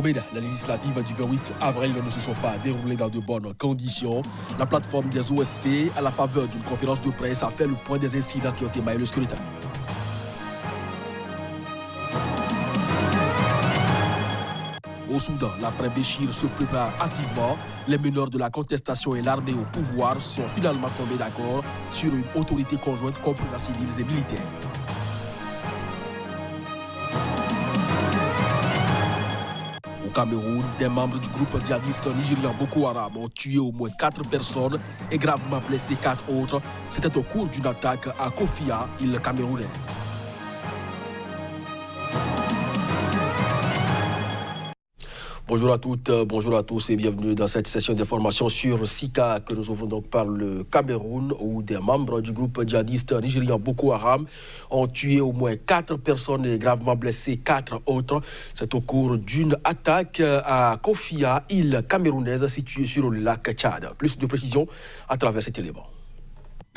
Au Bénin, les législatives du 28 avril ne se sont pas déroulées dans de bonnes conditions. La plateforme des OSC, à la faveur d'une conférence de presse, a fait le point des incidents qui ont émaillé le scrutin. Au Soudan, l'après-Béchir se prépare activement. Les meneurs de la contestation et l'armée au pouvoir sont finalement tombés d'accord sur une autorité conjointe comprenant civils et militaires. Au Cameroun, des membres du groupe djihadiste nigérian Boko Haram ont tué au moins 4 personnes et gravement blessé 4 autres. C'était au cours d'une attaque à Kofia, île camerounaise. Bonjour à toutes, bonjour à tous et bienvenue dans cette session d'information sur Sika que nous ouvrons donc par le Cameroun où des membres du groupe djihadiste nigérian Boko Haram ont tué au moins 4 personnes et gravement blessé 4 autres. C'est au cours d'une attaque à Kofia, île camerounaise située sur le lac Tchad. Plus de précisions à travers cet élément.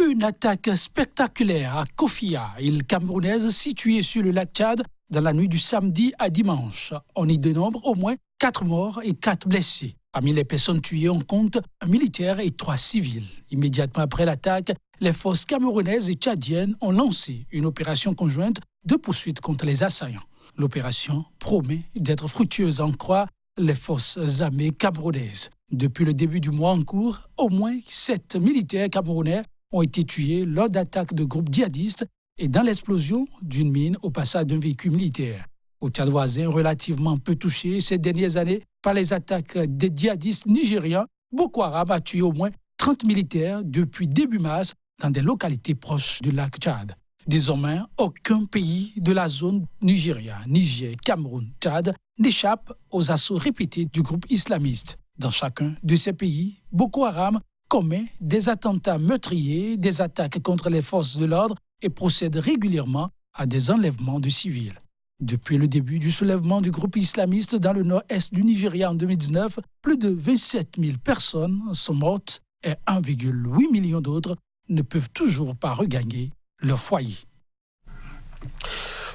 Une attaque spectaculaire à Kofia, île camerounaise située sur le lac Tchad dans la nuit du samedi à dimanche. On y dénombre au moins 4 morts et 4 blessés. Parmi les personnes tuées, on compte un militaire et 3 civils. Immédiatement après l'attaque, les forces camerounaises et tchadiennes ont lancé une opération conjointe de poursuite contre les assaillants. L'opération promet d'être fructueuse, en croient les forces armées camerounaises. Depuis le début du mois en cours, au moins 7 militaires camerounais ont été tués lors d'attaques de groupes djihadistes et dans l'explosion d'une mine au passage d'un véhicule militaire. Au Tchad voisin, relativement peu touché ces dernières années par les attaques des djihadistes nigérians, Boko Haram a tué au moins 30 militaires depuis début mars dans des localités proches du lac Tchad. Désormais, aucun pays de la zone Nigeria, Niger, Cameroun, Tchad n'échappe aux assauts répétés du groupe islamiste. Dans chacun de ces pays, Boko Haram commet des attentats meurtriers, des attaques contre les forces de l'ordre et procède régulièrement à des enlèvements de civils. Depuis le début du soulèvement du groupe islamiste dans le nord-est du Nigeria en 2019, plus de 27 000 personnes sont mortes et 1,8 million d'autres ne peuvent toujours pas regagner leur foyer.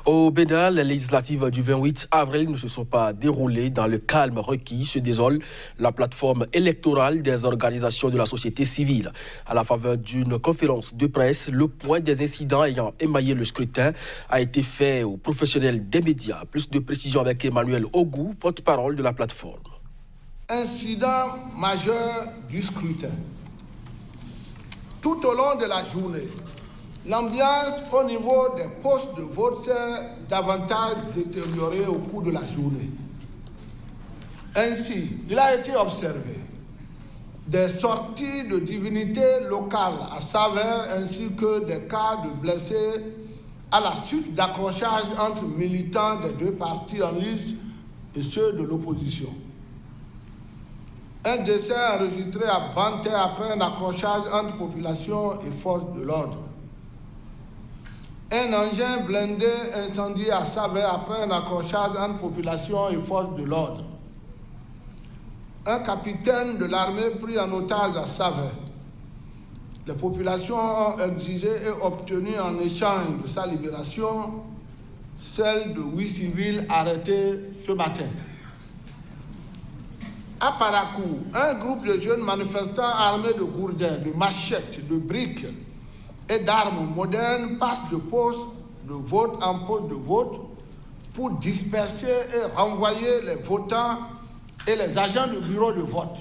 Au Bénin, les législatives du 28 avril ne se sont pas déroulées dans le calme requis, se désole la plateforme électorale des organisations de la société civile. À la faveur d'une conférence de presse, le point des incidents ayant émaillé le scrutin a été fait aux professionnels des médias. Plus de précisions avec Emmanuel Ogou, porte-parole de la plateforme. Incident majeur du scrutin. Tout au long de la journée, l'ambiance au niveau des postes de vote s'est davantage détériorée au cours de la journée. Ainsi, il a été observé des sorties de divinités locales à Saverne ainsi que des cas de blessés à la suite d'accrochages entre militants des deux partis en lice et ceux de l'opposition. Un décès enregistré à Banté après un accrochage entre population et forces de l'ordre. Un engin blindé incendié à Saverne après un accrochage entre population et forces de l'ordre. Un capitaine de l'armée pris en otage à Saverne. Les populations ont exigé et obtenu en échange de sa libération celle de 8 civils arrêtés ce matin. À Parakou, un groupe de jeunes manifestants armés de gourdins, de machettes, de briques et d'armes modernes passent de poste de vote en poste de vote pour disperser et renvoyer les votants et les agents de bureau de vote.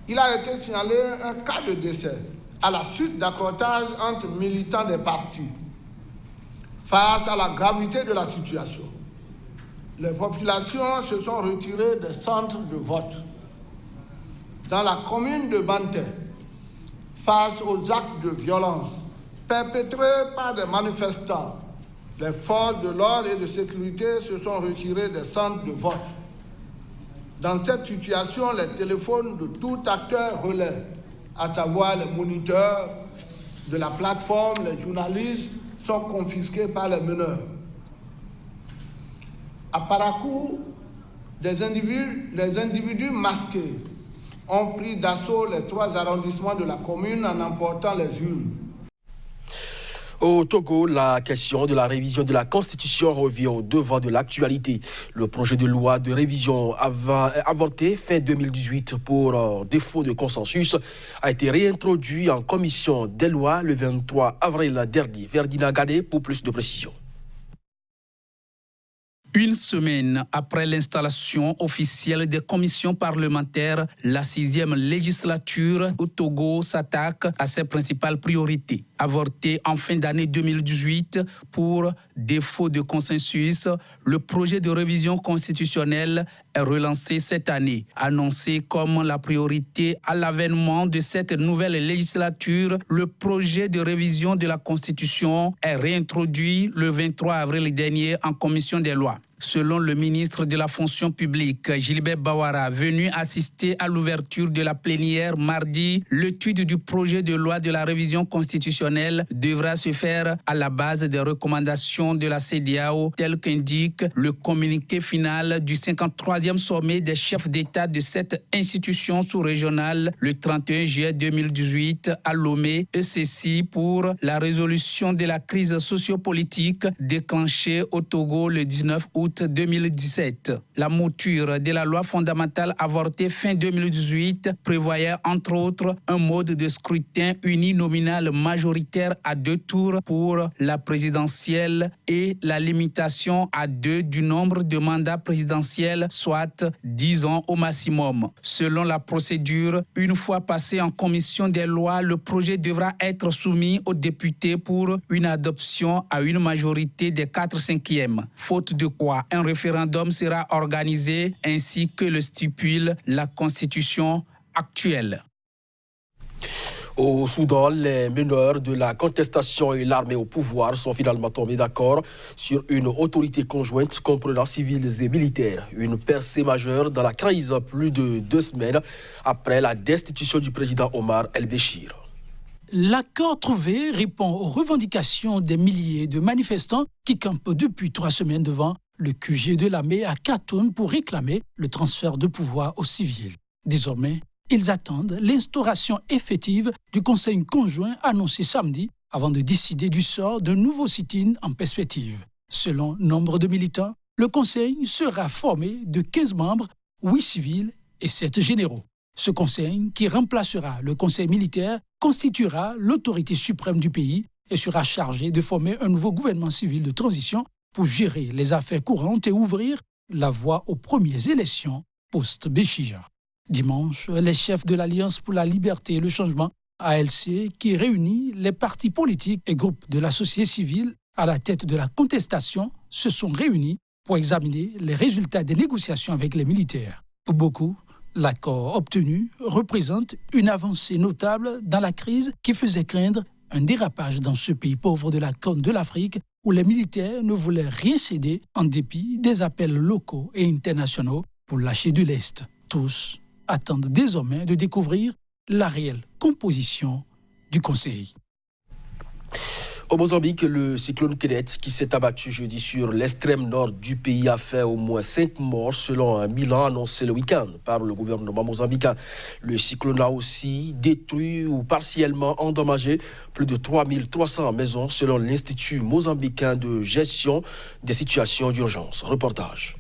Il a été signalé un cas de décès à la suite d'accrochages entre militants des partis. Face à la gravité de la situation, les populations se sont retirées des centres de vote. Dans la commune de Banté, face aux actes de violence perpétrés par des manifestants, les forces de l'ordre et de sécurité se sont retirées des centres de vote. Dans cette situation, les téléphones de tout acteur relais, à savoir les moniteurs de la plateforme, les journalistes, sont confisqués par les meneurs. À Parakou, les individus masqués ont pris d'assaut les 3 arrondissements de la commune en emportant les urnes. Au Togo, la question de la révision de la Constitution revient au devant de l'actualité. Le projet de loi de révision avorté fin 2018 pour défaut de consensus a été réintroduit en commission des lois le 23 avril dernier. Verdina Gade pour plus de précisions. Une semaine après l'installation officielle des commissions parlementaires, la 6e législature au Togo s'attaque à ses principales priorités. Avorté en fin d'année 2018 pour défaut de consensus, le projet de révision constitutionnelle est relancé cette année. Annoncé comme la priorité à l'avènement de cette nouvelle législature, le projet de révision de la Constitution est réintroduit le 23 avril dernier en commission des lois. Selon le ministre de la fonction publique, Gilbert Bawara, venu assister à l'ouverture de la plénière mardi, l'étude du projet de loi de la révision constitutionnelle devra se faire à la base des recommandations de la CEDEAO, tel qu'indique le communiqué final du 53e sommet des chefs d'État de cette institution sous-régionale le 31 juillet 2018 à Lomé, et ceci pour la résolution de la crise sociopolitique déclenchée au Togo le 19 août 2017. La mouture de la loi fondamentale avortée fin 2018 prévoyait entre autres un mode de scrutin uninominal majoritaire à 2 tours pour la présidentielle et la limitation à 2 du nombre de mandats présidentiels, soit 10 ans au maximum. Selon la procédure, une fois passé en commission des lois, le projet devra être soumis aux députés pour une adoption à une majorité des 4/5. Faute de quoi, un référendum sera organisé ainsi que le stipule la Constitution actuelle. Au Soudan, les meneurs de la contestation et l'armée au pouvoir sont finalement tombés d'accord sur une autorité conjointe comprenant civils et militaires. Une percée majeure dans la crise plus de 2 semaines après la destitution du président Omar el-Béchir. L'accord trouvé répond aux revendications des milliers de manifestants qui campent depuis 3 semaines devant le QG de l'armée à Khartoum pour réclamer le transfert de pouvoir aux civils. Désormais, ils attendent l'instauration effective du Conseil conjoint annoncé samedi avant de décider du sort d'un nouveau sit-in en perspective. Selon nombre de militants, le Conseil sera formé de 15 membres, 8 civils et 7 généraux. Ce Conseil, qui remplacera le Conseil militaire, constituera l'autorité suprême du pays et sera chargé de former un nouveau gouvernement civil de transition pour gérer les affaires courantes et ouvrir la voie aux premières élections post-Béchir. Dimanche, les chefs de l'Alliance pour la liberté et le changement, ALC, qui réunit les partis politiques et groupes de la société civile à la tête de la contestation, se sont réunis pour examiner les résultats des négociations avec les militaires. Pour beaucoup, l'accord obtenu représente une avancée notable dans la crise qui faisait craindre un dérapage dans ce pays pauvre de la Corne de l'Afrique où les militaires ne voulaient rien céder en dépit des appels locaux et internationaux pour lâcher de l'Est. Tous attendent désormais de découvrir la réelle composition du Conseil. Au Mozambique, le cyclone Kenneth qui s'est abattu jeudi sur l'extrême nord du pays a fait au moins 5 morts selon un bilan annoncé le week-end par le gouvernement mozambicain. Le cyclone a aussi détruit ou partiellement endommagé plus de 3300 maisons selon l'Institut mozambicain de gestion des situations d'urgence. Reportage.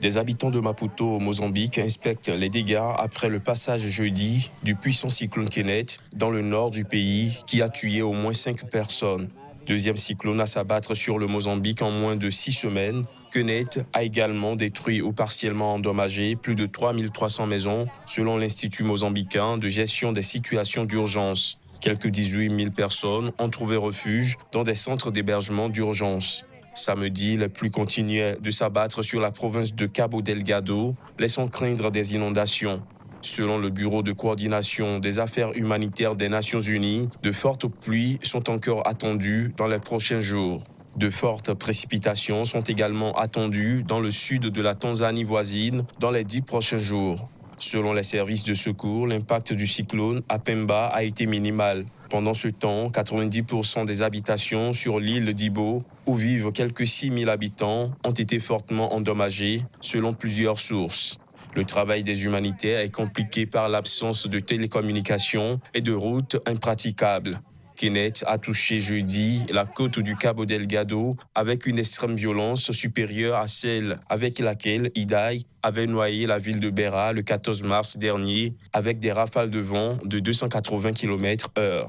Des habitants de Maputo au Mozambique inspectent les dégâts après le passage jeudi du puissant cyclone Kenneth dans le nord du pays qui a tué au moins 5 personnes. Deuxième cyclone à s'abattre sur le Mozambique en moins de 6 semaines, Kenneth a également détruit ou partiellement endommagé plus de 3300 maisons selon l'Institut mozambicain de gestion des situations d'urgence. Quelques 18 000 personnes ont trouvé refuge dans des centres d'hébergement d'urgence. Samedi, les pluies continuaient de s'abattre sur la province de Cabo Delgado, laissant craindre des inondations. Selon le Bureau de coordination des affaires humanitaires des Nations Unies, de fortes pluies sont encore attendues dans les prochains jours. De fortes précipitations sont également attendues dans le sud de la Tanzanie voisine dans les 10 prochains jours. Selon les services de secours, l'impact du cyclone à Pemba a été minimal. Pendant ce temps, 90% des habitations sur l'île d'Ibo, où vivent quelques 6 000 habitants, ont été fortement endommagées, selon plusieurs sources. Le travail des humanitaires est compliqué par l'absence de télécommunications et de routes impraticables. Kenneth a touché jeudi la côte du Cabo Delgado avec une extrême violence supérieure à celle avec laquelle Idai avait noyé la ville de Beira le 14 mars dernier avec des rafales de vent de 280 km/h.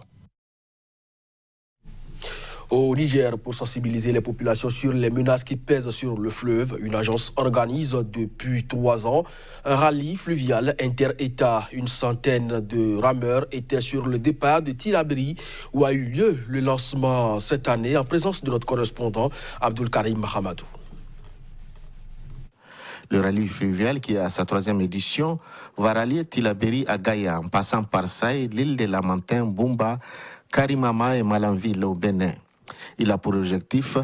Au Niger, pour sensibiliser les populations sur les menaces qui pèsent sur le fleuve, une agence organise depuis 3 ans un rallye fluvial inter-État. Une centaine de rameurs étaient sur le départ de Tilaberi où a eu lieu le lancement cette année en présence de notre correspondant Abdul Karim Mahamadou. Le rallye fluvial, qui est à sa 3e édition, va rallier Tilaberi à Gaïa en passant par Saï, l'île des Lamantins, Bumba, Karimama et Malanville au Bénin. Il a pour objectif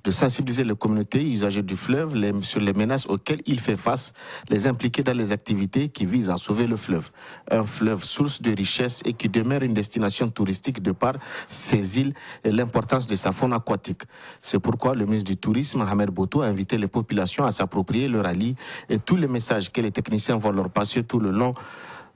de sensibiliser les communautés usagers du fleuve sur les menaces auxquelles il fait face, les impliquer dans les activités qui visent à sauver le fleuve. Un fleuve source de richesse et qui demeure une destination touristique de par ses îles et l'importance de sa faune aquatique. C'est pourquoi le ministre du Tourisme, Ahmed Boto, a invité les populations à s'approprier le rallye et tous les messages que les techniciens vont leur passer tout le long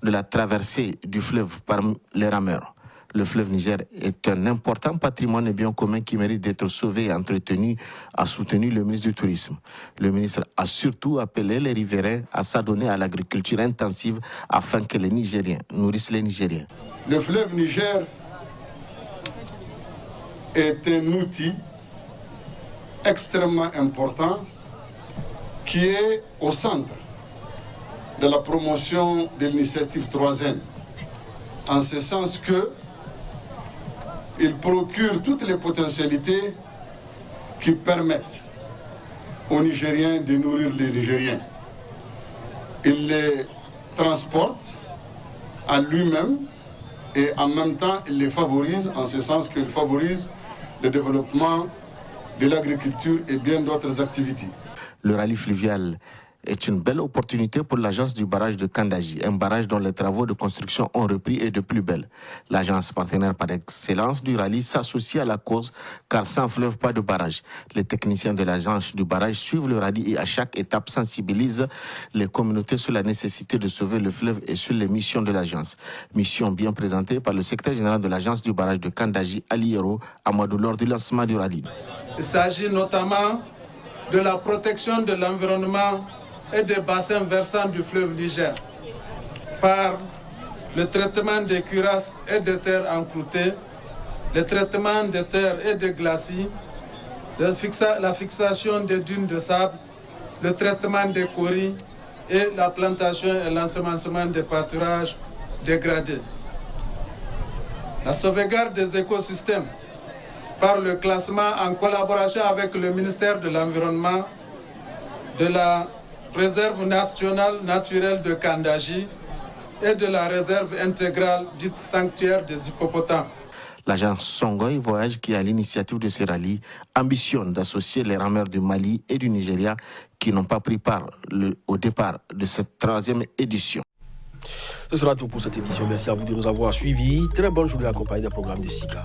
de la traversée du fleuve par les rameurs. Le fleuve Niger est un important patrimoine et bien commun qui mérite d'être sauvé et entretenu, a soutenu le ministre du Tourisme. Le ministre a surtout appelé les riverains à s'adonner à l'agriculture intensive afin que les Nigériens nourrissent les Nigériens. Le fleuve Niger est un outil extrêmement important qui est au centre de la promotion de l'initiative 3N, en ce sens que il procure toutes les potentialités qui permettent aux Nigériens de nourrir les Nigériens. Il les transporte à lui-même et en même temps il les favorise, en ce sens qu'il favorise le développement de l'agriculture et bien d'autres activités. Le rallye fluvial est une belle opportunité pour l'agence du barrage de Kandaji, un barrage dont les travaux de construction ont repris et de plus belle. L'agence partenaire par excellence du rallye s'associe à la cause, car sans fleuve, pas de barrage. Les techniciens de l'agence du barrage suivent le rallye et à chaque étape sensibilisent les communautés sur la nécessité de sauver le fleuve et sur les missions de l'agence. Mission bien présentée par le secrétaire général de l'agence du barrage de Kandaji, Ali Hero Amadou, lors du lancement du rallye. Il s'agit notamment de la protection de l'environnement et des bassins versants du fleuve Niger par le traitement des cuirasses et des terres encroûtées, le traitement des terres et des glacis, la fixation des dunes de sable, le traitement des coris et la plantation et l'ensemencement des pâturages dégradés. La sauvegarde des écosystèmes par le classement en collaboration avec le ministère de l'Environnement de la réserve nationale naturelle de Kandaji et de la réserve intégrale dite sanctuaire des hippopotames. L'agence Songoï Voyage, qui est à l'initiative de ce rallye, ambitionne d'associer les rameurs du Mali et du Nigeria qui n'ont pas pris part au départ de cette 3e édition. Ce sera tout pour cette édition. Merci à vous de nous avoir suivis. Très bonne journée accompagnée des programmes de SICA.